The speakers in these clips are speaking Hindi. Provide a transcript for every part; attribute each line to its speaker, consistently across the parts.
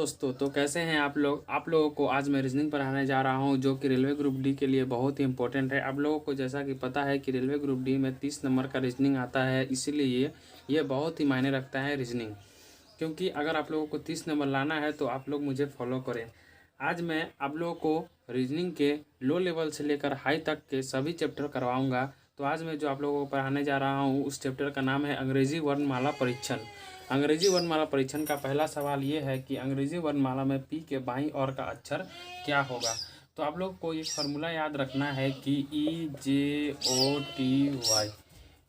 Speaker 1: दोस्तों, तो कैसे हैं आप लोग। आप लोगों को आज मैं रीजनिंग पढ़ाने जा रहा हूं, जो कि रेलवे ग्रुप डी के लिए बहुत ही इंपॉर्टेंट है। आप लोगों को जैसा कि पता है कि रेलवे ग्रुप डी में 30 नंबर का रीजनिंग आता है, इसीलिए ये बहुत ही मायने रखता है रीजनिंग। क्योंकि अगर आप लोगों को 30 नंबर लाना है तो आप लोग मुझे फॉलो करें। आज मैं आप लोगों को रीजनिंग के लो लेवल से लेकर हाई तक के सभी चैप्टर करवाऊँगा। तो आज मैं जो आप लोगों को पढ़ाने जा रहा हूँ उस चैप्टर का नाम है अंग्रेजी वर्णमाला परीक्षण। अंग्रेजी वर्णमाला परीक्षण का पहला सवाल ये है कि अंग्रेजी वर्णमाला में पी के बाईं ओर का अक्षर क्या होगा। तो आप लोग को एक फार्मूला याद रखना है कि EJOTY।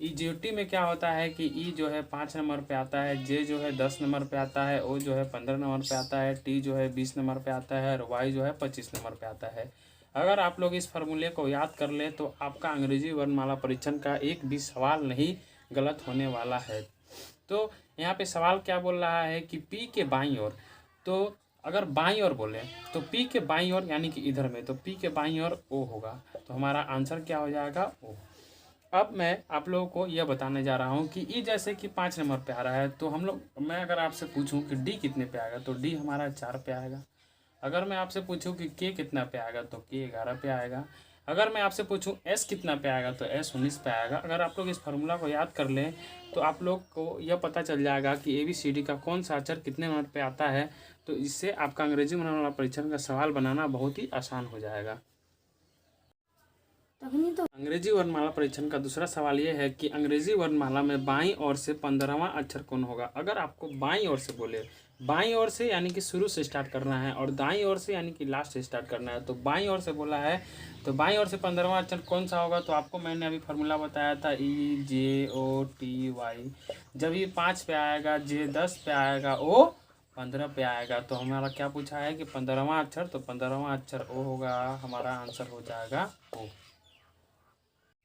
Speaker 1: EJOT में क्या होता है कि ई जो है 5 नंबर पे आता है, जे जो है 10 नंबर पे आता है, ओ जो है 15 नंबर पे आता है, टी जो है 20 नंबर पे आता है और वाई जो है 25 नंबर पे आता है। अगर आप लोग इस फार्मूले को याद कर लें तो आपका अंग्रेजी वर्णमाला परीक्षण का एक भी सवाल नहीं गलत होने वाला है। तो यहाँ पे सवाल क्या बोल रहा है कि पी के बाईं ओर, तो अगर बाईं ओर बोले तो पी के बाईं ओर यानी कि इधर में, तो पी के बाईं ओर ओ होगा, तो हमारा आंसर क्या हो जाएगा ओ। अब मैं आप लोगों को यह बताने जा रहा हूँ कि ई जैसे कि 5 नंबर पे आ रहा है, तो हम लोग मैं अगर आपसे पूछूं कि डी कितने पे आएगा तो डी हमारा 4 पे आएगा। अगर मैं आपसे पूछूं कि के कितना पे आएगा तो के 11 पे आएगा। अगर मैं आपसे पूछूं एस कितना पे आएगा तो एस 19 पे आएगा। अगर आप लोग इस फार्मूला को याद कर लें तो आप लोग को यह पता चल जाएगा कि ABCD का कौन सा अक्षर कितने नंबर पे आता है। तो इससे आपका अंग्रेजी वर्णमाला परीक्षण का सवाल बनाना बहुत ही आसान हो जाएगा। अंग्रेजी वर्णमाला परीक्षण का दूसरा सवाल यह है कि अंग्रेजी वर्णमाला में बाईं ओर से 15वां अक्षर कौन होगा। अगर आपको बाईं ओर से बोले, बाईं ओर से यानी कि शुरू से स्टार्ट करना है और दाईं ओर से यानी कि लास्ट से स्टार्ट करना है, तो बाईं ओर से बोला है तो बाईं ओर से 15वां अक्षर कौन सा होगा। तो आपको मैंने अभी फार्मूला बताया था EJOTY। जब ये 5 पे आएगा, जे 10 पे आएगा, ओ 15 पे आएगा, तो हमारा क्या पूछा है कि 15वां अक्षर, तो 15वां अक्षर ओ होगा। हमारा आंसर हो जाएगा ओ।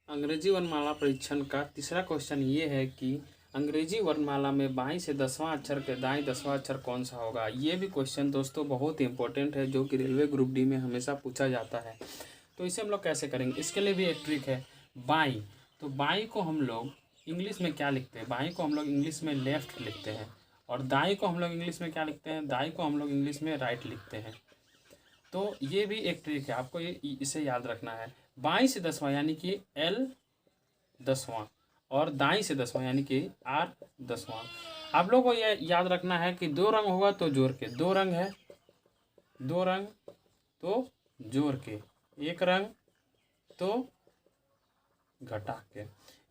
Speaker 1: अंग्रेजी वर्णमाला परीक्षण का तीसरा क्वेश्चन ये है कि अंग्रेजी वर्णमाला में बाईं से 10वां अक्षर के दाईं 10वां अक्षर कौन सा होगा। ये भी क्वेश्चन दोस्तों बहुत ही इंपॉर्टेंट है, जो कि रेलवे ग्रुप डी में हमेशा पूछा जाता है। तो इसे हम लोग कैसे करेंगे, इसके लिए भी एक ट्रिक है। बाईं, तो बाईं को हम लोग इंग्लिश में क्या लिखते हैं, बाईं को हम लोग इंग्लिश में लेफ्ट लिखते हैं, और दाईं को हम लोग इंग्लिश में क्या लिखते हैं, दाईं को हम लोग इंग्लिश में राइट लिखते हैं। तो ये भी एक ट्रिक है, आपको इसे याद रखना है। बाईं से 10वां यानी कि L 10वां और दाईं से 10वां यानी कि R 10वां। आप लोगों को यह याद रखना है कि 2 रंग होगा तो जोड़ के, 2 रंग है, 2 रंग तो जोड़ के, 1 रंग तो घटा के।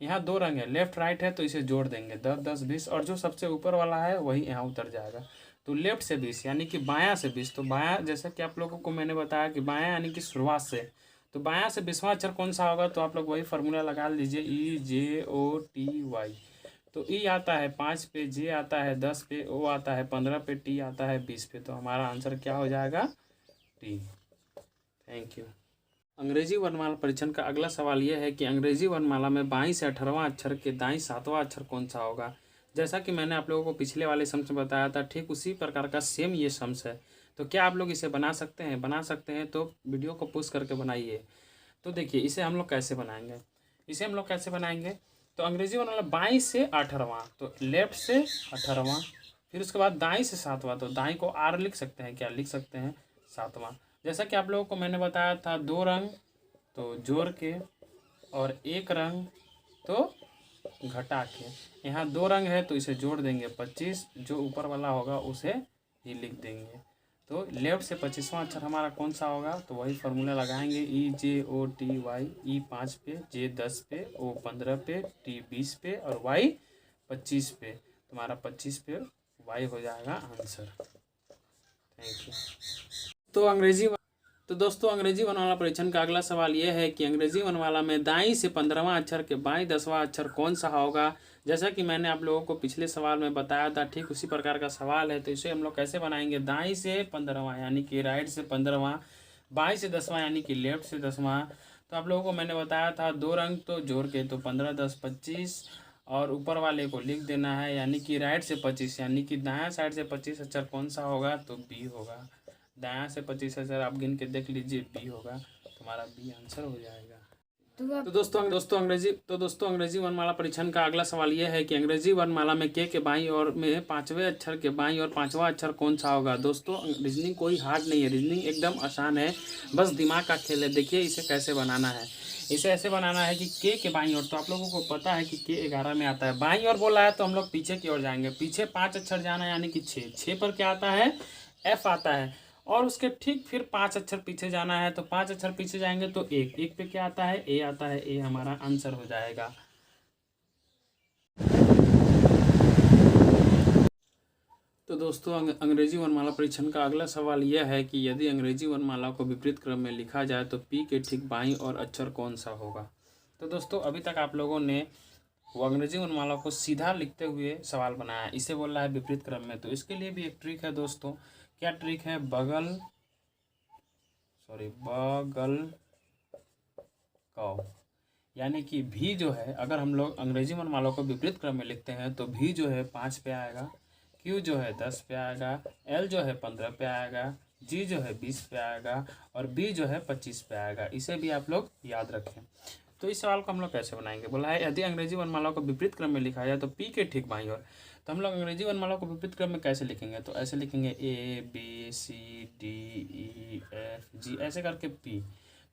Speaker 1: यहाँ 2 रंग है, लेफ्ट राइट है, तो इसे जोड़ देंगे 10 10 20, और जो सबसे ऊपर वाला है वही यहाँ उतर जाएगा। तो लेफ्ट से 20 यानी कि बायां से 20, तो बायां जैसा कि आप लोगों को मैंने बताया कि बायां यानी कि शुरुआत से, तो बायां से 20वां अक्षर कौन सा होगा। तो आप लोग वही फार्मूला लगा लीजिए EJOTY। तो ई आता है 5 पे, जे आता है 10 पे, ओ आता है 15 पे, टी आता है 20 पे, तो हमारा आंसर क्या हो जाएगा टी। Thank you. अंग्रेजी वर्णमाला परीक्षण का अगला सवाल यह है कि अंग्रेजी वर्णमाला में बाईं से 18वां अक्षर के दाईं 7वां अक्षर कौन सा होगा। जैसा कि मैंने आप लोगों को पिछले वाले सम्स में बताया था, ठीक उसी प्रकार का सेम ये सम्स है। तो क्या आप लोग इसे बना सकते हैं, बना सकते हैं तो वीडियो को पुश करके बनाइए। तो देखिए इसे हम लोग कैसे बनाएंगे, इसे हम लोग कैसे बनाएंगे। तो अंग्रेजी वर्णमाला बाईं से 18वां, तो लेफ्ट से 18वां, फिर उसके बाद दाईं से 7वां, तो दाईं को R लिख सकते हैं, क्या लिख सकते हैं 7वां। जैसा कि आप लोगों को मैंने बताया था, 2 रंग तो जोड़ के और 1 रंग तो घटा के। यहाँ 2 रंग है तो इसे जोड़ देंगे 25, जो ऊपर वाला होगा उसे ही लिख देंगे। तो लेफ्ट से 25वां अक्षर हमारा कौन सा होगा, तो वही फार्मूला लगाएंगे EJOTY। E 5 पे, J 10 पे, O 15 पे, T 20 पे और Y 25 पे, तुम्हारा 25 पे Y हो जाएगा आंसर। Thank you. तो दोस्तों अंग्रेजी वर्णमाला परीक्षण का अगला सवाल यह है कि अंग्रेजी वर्णमाला में दाईं से 15वां अक्षर के बाईं 10वां अक्षर कौन सा होगा। जैसा कि मैंने आप लोगों को पिछले सवाल में बताया था, ठीक उसी प्रकार का सवाल है। तो इसे हम लोग कैसे बनाएंगे, दाईं से 15वां यानी कि राइट से 15वां, बाईं से 10वां यानी कि लेफ्ट से 10वां। तो आप लोगों को मैंने बताया था 2 रंग तो जोड़ के, तो 15 10 25, और ऊपर वाले को लिख देना है, यानी कि राइट से 25 यानी कि दायां साइड से 25 अक्षर कौन सा होगा, तो बी होगा। दायां से 25 अक्षर आप गिन के देख लीजिए, बी होगा, तुम्हारा बी आंसर हो जाएगा। तो दोस्तों अंग्रेजी वर्णमाला परीक्षण का अगला सवाल यह है कि अंग्रेजी वर्णमाला में के बाईं ओर में पांचवें अक्षर के बाईं ओर पांचवा अक्षर कौन सा होगा। दोस्तों रीजनिंग कोई हार्ड नहीं है, रीजनिंग एकदम आसान है, बस दिमाग का खेल है। देखिए इसे कैसे बनाना है। इसे ऐसे बनाना है कि के बाईं ओर, तो आप लोगों को पता है कि के 11 में आता है। बाईं ओर बोला है तो हम लोग पीछे की ओर जाएंगे, पीछे 5 अक्षर जाना है यानी कि 6 पर क्या आता है, एफ आता है। और उसके ठीक फिर 5 अक्षर पीछे जाना है, तो 5 अक्षर पीछे जाएंगे तो एक पे क्या आता है, ए आता है। ए हमारा आंसर हो जाएगा। तो दोस्तों अंग्रेजी वर्णमाला परीक्षण का अगला सवाल यह है कि यदि अंग्रेजी वर्णमाला को विपरीत क्रम में लिखा जाए तो पी के ठीक बाईं और अक्षर कौन सा होगा। तो दोस्तों अभी तक आप लोगों ने वो अंग्रेजी वर्णमाला को सीधा लिखते हुए सवाल बनाया, इसे बोल रहा है विपरीत क्रम में। तो इसके लिए भी एक ट्रिक है दोस्तों। क्या ट्रिक है, बगल कौ, यानी कि भी जो है, अगर हम लोग अंग्रेजी वर्णमाला को विपरीत क्रम में लिखते हैं तो भी जो है 5 पे आएगा, क्यू जो है 10 पे आएगा, एल जो है 15 पे आएगा, जी जो है 20 पे आएगा और बी जो है 25 पे आएगा। इसे भी आप लोग याद रखें। तो इस सवाल को हम लोग कैसे बनाएंगे, बोला है यदि अंग्रेजी वर्णमाला को विपरीत क्रम में लिखा जाए तो पी के ठीक बाईं ओर। तो हम लोग अंग्रेजी वर्णमाला को विपरीत क्रम में कैसे लिखेंगे, तो ऐसे लिखेंगे A B C D E F G, ऐसे करके पी।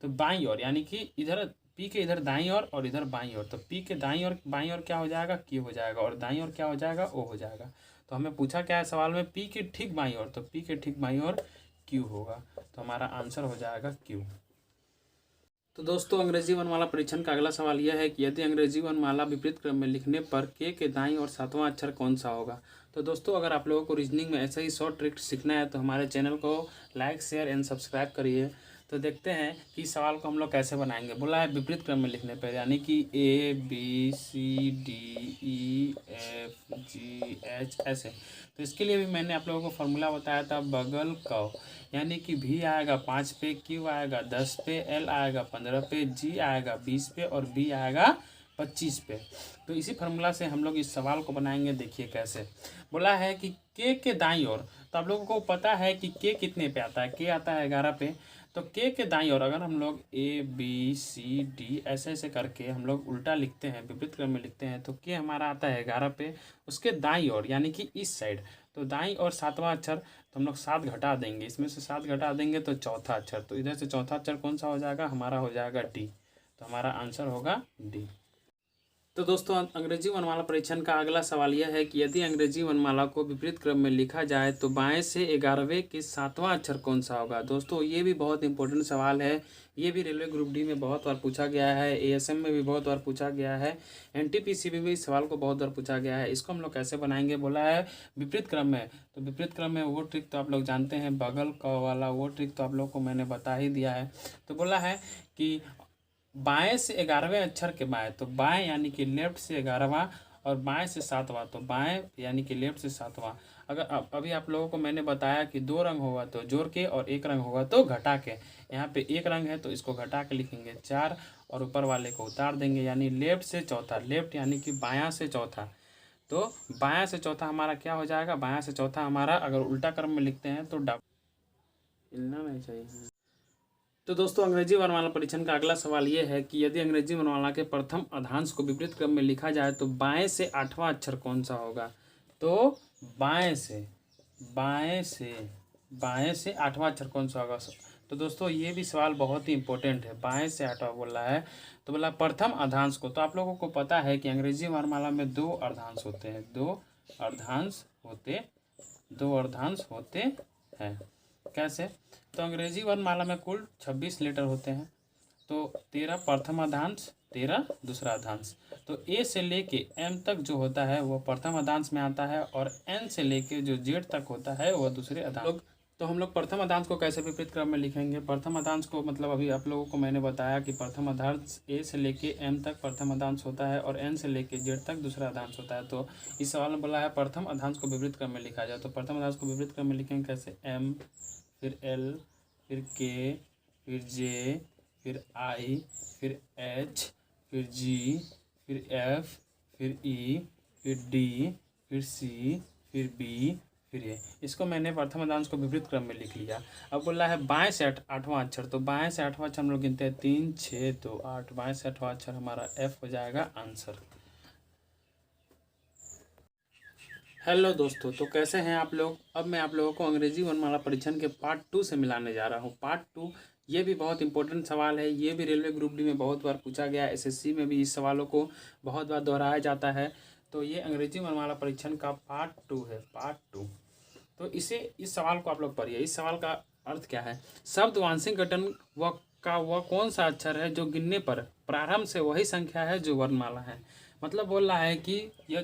Speaker 1: तो बाईं ओर यानी कि इधर पी के इधर दाईं ओर और इधर बाईं ओर, तो पी के दाईं ओर बाईं ओर क्या हो जाएगा, क्यू हो जाएगा, और दाईं ओर क्या हो जाएगा, ओ हो जाएगा। तो हमें पूछा क्या है सवाल में, पी के ठीक बाईं ओर, तो पी के ठीक बाईं ओर क्यू होगा। तो हमारा आंसर हो जाएगा क्यू। तो दोस्तों अंग्रेजी वर्णमाला परीक्षण का अगला सवाल यह है कि यदि अंग्रेजी वर्णमाला विपरीत क्रम में लिखने पर के दाईं और 7वां अक्षर कौन सा होगा। तो दोस्तों अगर आप लोगों को रीजनिंग में ऐसा ही शॉर्ट ट्रिक सीखना है तो हमारे चैनल को लाइक शेयर एंड सब्सक्राइब करिए। तो देखते हैं कि इस सवाल को हम लोग कैसे बनाएंगे। बोला है विपरीत क्रम में लिखने पर, यानी कि A B C D E F G H ऐसे। तो इसके लिए भी मैंने आप लोगों को फॉर्मूला बताया था, बगल कौ, यानी कि भी आएगा 5 पे, क्यू आएगा 10 पे, एल आएगा 15 पे, जी आएगा 20 पे और बी आएगा 25 पे। तो इसी फार्मूला से हम लोग इस सवाल को बनाएंगे। देखिए कैसे। बोला है कि के दाईं ओर, तो आप लोगों को पता है कि के कितने पे आता है, के आता है 11 पे। तो के दाईं ओर अगर हम लोग ए बी सी डी ऐसे ऐसे करके हम लोग उल्टा लिखते हैं, विपरीत क्रम में लिखते हैं, तो के हमारा आता है 11 पे। उसके दाईं ओर यानी कि इस साइड, तो दाईं और 7वां अक्षर, तो हम लोग 7 घटा देंगे, इसमें से 7 घटा देंगे तो चौथा अक्षर, तो इधर से चौथा अक्षर कौन सा हो जाएगा, हमारा हो जाएगा डी। तो हमारा आंसर होगा डी। तो दोस्तों अंग्रेजी वर्णमाला परीक्षण का अगला सवाल यह है कि यदि अंग्रेजी वर्णमाला को विपरीत क्रम में लिखा जाए तो बाएं से 11वें के 7वां अक्षर कौन सा होगा। दोस्तों ये भी बहुत इंपॉर्टेंट सवाल है। ये भी रेलवे ग्रुप डी में बहुत बार पूछा गया है, एएसएम में भी बहुत बार पूछा गया है, एनटीपीसी में भी इस सवाल को बहुत बार पूछा गया है। इसको हम लोग कैसे बनाएंगे, बोला है विपरीत क्रम में। तो विपरीत क्रम में वो ट्रिक तो आप लोग जानते हैं, बगल का वाला वो ट्रिक तो आप लोग को मैंने बता ही दिया है। तो बोला है कि बाएं से 11वें अक्षर के बाएं, तो बाएं यानी कि लेफ्ट से 11वां और बाएं से 7वां, तो बाएं यानी कि लेफ्ट से 7वां। अगर अभी आप लोगों को मैंने बताया कि 2 रंग होगा तो जोड़ के और 1 रंग होगा तो घटा के। यहाँ पे 1 रंग है तो इसको घटा के लिखेंगे 4 और ऊपर वाले को उतार देंगे, यानी लेफ्ट से चौथा। लेफ्ट यानी कि बायां से चौथा, तो बायां से चौथा हमारा क्या हो जाएगा, बायां से चौथा हमारा अगर उल्टा क्रम में लिखते हैं तो हिलना नहीं चाहिए। तो दोस्तों अंग्रेजी वर्णमाला परीक्षण का अगला सवाल यह है कि यदि अंग्रेजी वर्णमाला के प्रथम अधांश को विपरीत क्रम में लिखा जाए तो बाएं से 8वां अक्षर कौन सा होगा। तो बाएं से 8वां अक्षर कौन सा होगा। तो दोस्तों ये भी सवाल बहुत ही इंपॉर्टेंट है, बाएं से 8वां बोल रहा है। तो बोला प्रथम अर्धांश को, तो आप लोगों को पता है कि अंग्रेजी वर्णमाला में 2 अर्धांश होते हैं, 2 अर्धांश होते हैं। कैसे, तो अंग्रेजी वर्णमाला में कुल 26 लेटर होते हैं, तो 13 प्रथम अर्धांश, 13 दूसरा अर्धांश। तो ए से लेके एम तक जो होता है वो प्रथम अर्धांश में आता है और एन से लेके जो जेड तक होता है वो दूसरे अर्धांश। तो हम लोग प्रथम अर्धांश को कैसे विपरीत क्रम में लिखेंगे। प्रथम अर्धांश को मतलब अभी आप लोगों को मैंने बताया कि प्रथम अर्धांश ए से लेके एम तक प्रथम अर्धांश होता है और एन से लेके जेड तक दूसरा अर्धांश होता है। तो इस सवाल में बोला है प्रथम अर्धांश को विपरीत क्रम में लिखा जाए, तो प्रथम अर्धांश को विपरीत क्रम में लिखेंगे कैसे, एम फिर एल फिर के फिर जे फिर आई फिर एच फिर जी फिर एफ फिर ई फिर डी फिर सी फिर बी फिर ये इसको मैंने प्रथम मध्यांश को विपरीत क्रम में लिख लिया। अब बोल रहा है बाएं से आठवां अक्षर, तो बाएं से आठवां अक्षर हम लोग गिनते हैं 3 6 2 8, बाएं से आठवां अक्षर हमारा एफ हो जाएगा आंसर। हेलो दोस्तों, तो कैसे हैं आप लोग। अब मैं आप लोगों को अंग्रेजी वर्णमाला परीक्षण के पार्ट 2 से मिलाने जा रहा हूं। पार्ट 2 ये भी बहुत इंपॉर्टेंट सवाल है, ये भी रेलवे ग्रुप डी में बहुत बार पूछा गया है, एसएससी में भी इस सवालों को बहुत बार दोहराया जाता है। तो ये अंग्रेजी वर्णमाला परीक्षण का पार्ट 2 है, पार्ट 2। तो इस सवाल को आप लोग पढ़िए। इस सवाल का अर्थ क्या है। शब्द वांशिक गठन वह कौन सा अक्षर है जो गिनने पर प्रारंभ से वही संख्या है जो वर्णमाला है। मतलब बोल रहा है कि यह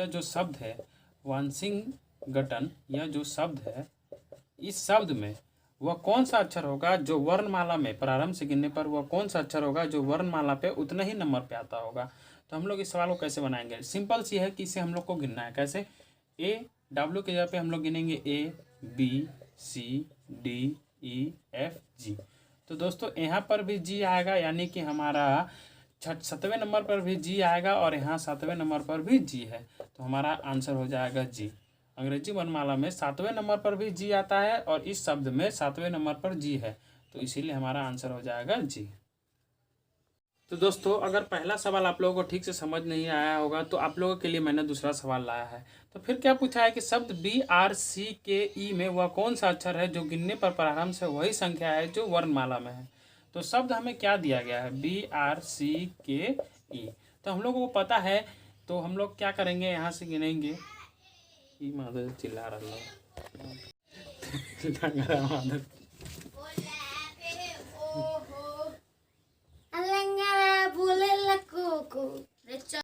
Speaker 1: जो शब्द है वांशिक गठन, यह जो शब्द है, इस शब्द में वह कौन सा अक्षर होगा जो वर्णमाला में प्रारंभ से गिनने पर वह कौन सा अक्षर होगा जो वर्णमाला पे उतने ही नंबर पे आता होगा। तो हम लोग इस सवाल को कैसे बनाएंगे। सिंपल सी है कि इसे हम लोग को गिनना है। कैसे, ए डब्ल्यू के जगह पे हम लोग गिनेंगे A B C D E F G. तो दोस्तों यहाँ पर भी जी आएगा, यानी कि हमारा 7वें नंबर पर भी जी आएगा और यहाँ 7वें नंबर पर भी जी है, तो हमारा आंसर हो जाएगा जी। अंग्रेजी वर्णमाला में 7वें नंबर पर भी जी आता है और इस शब्द में 7वें नंबर पर जी है, तो इसीलिए हमारा आंसर हो जाएगा जी। तो दोस्तों अगर पहला सवाल आप लोगों को ठीक से समझ नहीं आया होगा तो आप लोगों के लिए मैंने दूसरा सवाल लाया है। तो फिर क्या पूछा है कि शब्द बी आर सी के ई में वह कौन सा अक्षर है जो गिनने पर प्रारंभ से वही संख्या है जो वर्णमाला में है। तो शब्द हमें क्या दिया गया है, बी आर सी के ई, तो हम लोगों को पता है। तो हम लोग क्या करेंगे, यहाँ से गिनेंगे। ई माधव चिल्ला रहा